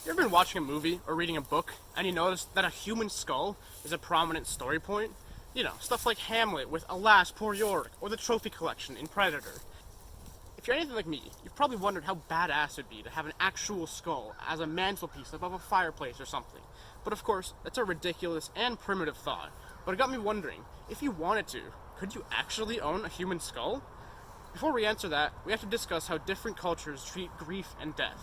You ever been watching a movie or reading a book and you notice that a human skull is a prominent story point? You know, stuff like Hamlet with Alas, Poor Yorick, or the trophy collection in Predator. If you're anything like me, you've probably wondered how badass it'd be to have an actual skull as a mantelpiece above a fireplace or something. But of course, that's a ridiculous and primitive thought. But it got me wondering, if you wanted to, could you actually own a human skull? Before we answer that, we have to discuss how different cultures treat grief and death.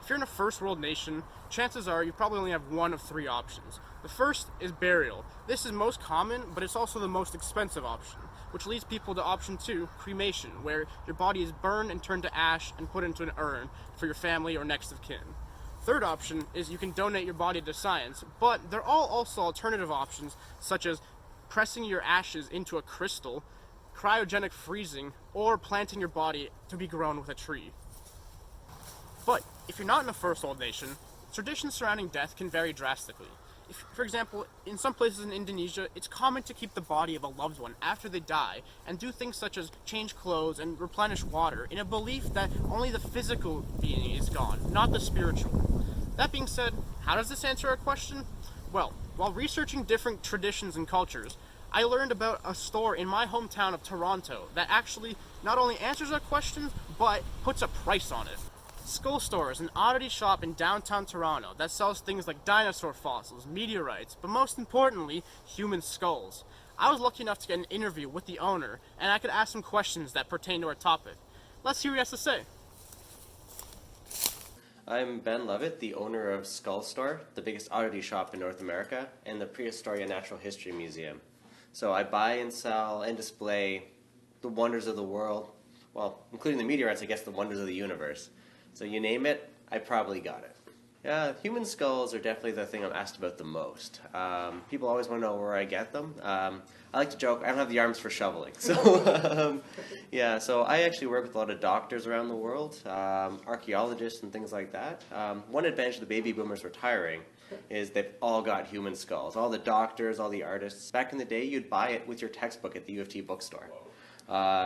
If you're in a first world nation, chances are you probably only have one of three options. The first is burial. This is most common, but it's also the most expensive option, which leads people to option two, cremation, where your body is burned and turned to ash and put into an urn for your family or next of kin. Third option is you can donate your body to science, but there are also alternative options such as pressing your ashes into a crystal, cryogenic freezing, or planting your body to be grown with a tree. But if you're not in a first world nation, traditions surrounding death can vary drastically. If, for example, in some places in Indonesia, it's common to keep the body of a loved one after they die and do things such as change clothes and replenish water in a belief that only the physical being is gone, not the spiritual. That being said, how does this answer our question? Well, while researching different traditions and cultures, I learned about a store in my hometown of Toronto that actually not only answers our question, but puts a price on it. Skull Store is an oddity shop in downtown Toronto that sells things like dinosaur fossils, meteorites, but most importantly, human skulls. I was lucky enough to get an interview with the owner, and I could ask some questions that pertain to our topic. Let's hear what he has to say. I'm Ben Lovett, the owner of Skull Store, the biggest oddity shop in North America, and the Prehistoria Natural History Museum. So I buy and sell and display the wonders of the world, well, including the meteorites, I guess the wonders of the universe. So you name it, I probably got it. Yeah, human skulls are definitely the thing I'm asked about the most. People always want to know where I get them. I like to joke, I don't have the arms for shoveling. So, so I actually work with a lot of doctors around the world, archaeologists and things like that. One advantage of the baby boomers retiring is they've all got human skulls. All the doctors, all the artists. Back in the day, you'd buy it with your textbook at the U of T bookstore.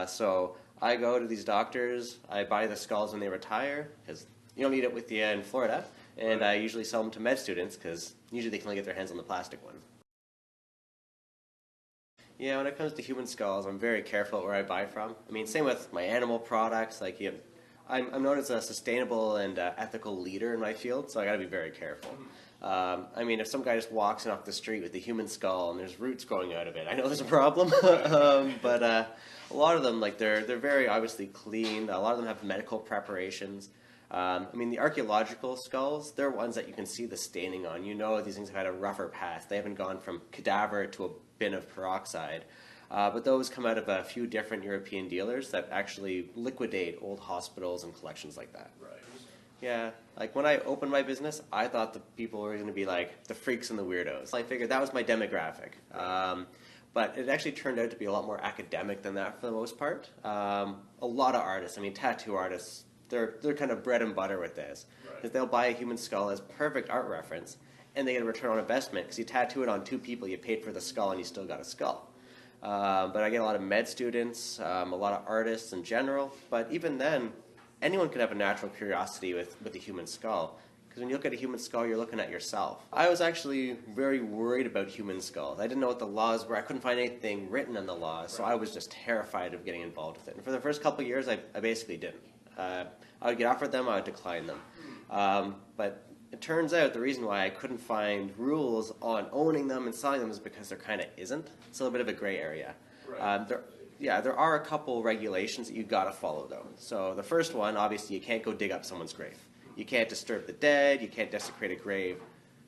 So I go to these doctors, I buy the skulls when they retire, because you don't need it with you in Florida, and I usually sell them to med students, because usually they can only get their hands on the plastic one. Yeah, when it comes to human skulls, I'm very careful where I buy from. I mean, same with my animal products. Like, I'm known as a sustainable and ethical leader in my field, so I got to be very careful. I mean, if some guy just walks in off the street with a human skull and there's roots growing out of it, I know there's a problem. But a lot of them, like they're very obviously clean. A lot of them have medical preparations. I mean, the archaeological skulls, they're ones that you can see the staining on. You know these things have had a rougher path. They haven't gone from cadaver to a bin of peroxide. But those come out of a few different European dealers that actually liquidate old hospitals and collections like that. Right. Yeah, like when I opened my business, I thought the people were going to be like the freaks and the weirdos. I figured that was my demographic. But it actually turned out to be a lot more academic than that for the most part. A lot of artists, I mean tattoo artists, they're kind of bread and butter with this. Because they'll buy a human skull as perfect art reference, and they get a return on investment because you tattoo it on two people, you paid for the skull, and you still got a skull. But I get a lot of med students, a lot of artists in general, but even then, anyone could have a natural curiosity with the human skull. Because when you look at a human skull, you're looking at yourself. I was actually very worried about human skulls. I didn't know what the laws were. I couldn't find anything written in the laws, so I was just terrified of getting involved with it. And for the first couple of years, I basically didn't. I would get offered them, I would decline them. But it turns out the reason why I couldn't find rules on owning them and selling them is because there kind of isn't. It's a little bit of a gray area. There are a couple regulations that you've got to follow, though. So the first one, obviously, you can't go dig up someone's grave. You can't disturb the dead. You can't desecrate a grave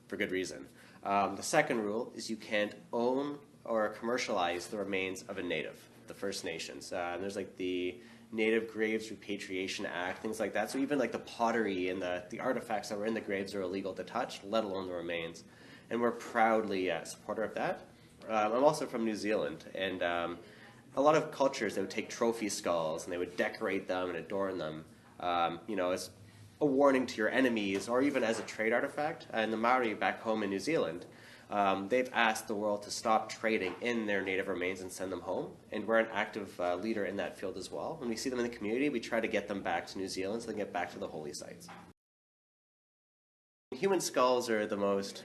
for good reason. The second rule is you can't own or commercialize the remains of a native, the First Nations. There's like the Native Graves Repatriation Act, things like that. So even like the pottery and the artifacts that were in the graves are illegal to touch, let alone the remains. And we're proudly a supporter of that. I'm also from New Zealand, and a lot of cultures, they would take trophy skulls and they would decorate them and adorn them, as a warning to your enemies or even as a trade artifact. And the Maori back home in New Zealand, they've asked the world to stop trading in their native remains and send them home. And we're an active leader in that field as well. When we see them in the community, we try to get them back to New Zealand so they can get back to the holy sites. human skulls are the most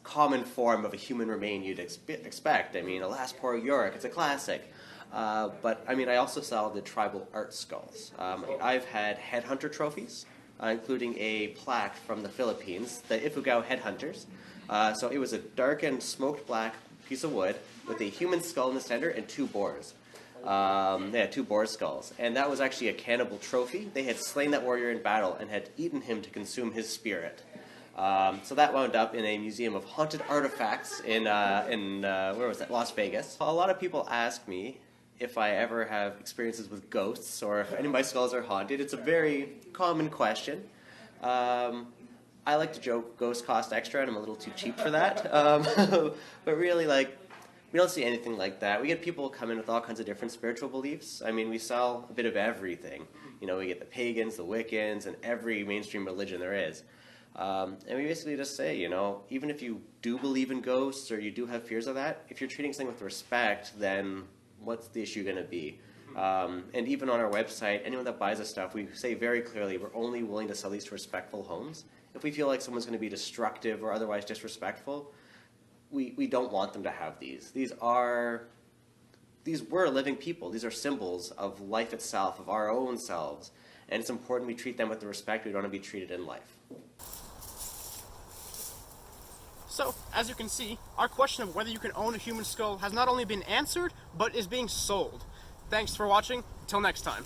common form of a human remain you'd expect. I mean, Alas Poor Yorick, it's a classic. But I mean, I also sell the tribal art skulls. I've had headhunter trophies, including a plaque from the Philippines, the Ifugao Headhunters. So it was a darkened, smoked black piece of wood with a human skull in the center and two boars. They had two boar skulls, and that was actually a cannibal trophy. They had slain that warrior in battle and had eaten him to consume his spirit. So that wound up in a museum of haunted artifacts in where was that? Las Vegas. A lot of people ask me if I ever have experiences with ghosts or if any of my skulls are haunted. It's a very common question. I like to joke ghosts cost extra, and I'm a little too cheap for that. But really, like, we don't see anything like that. We get people come in with all kinds of different spiritual beliefs. I mean, we sell a bit of everything. You know, we get the pagans, the Wiccans, and every mainstream religion there is. And we basically just say, you know, even if you do believe in ghosts or you do have fears of that, if you're treating something with respect, then what's the issue going to be? And even on our website, anyone that buys us stuff, we say very clearly we're only willing to sell these to respectful homes. If we feel like someone's going to be destructive or otherwise disrespectful, we don't want them to have these. These were living people. These are symbols of life itself, of our own selves. And it's important we treat them with the respect we want to be treated in life. So, as you can see, our question of whether you can own a human skull has not only been answered, but is being sold. Thanks for watching. Until next time.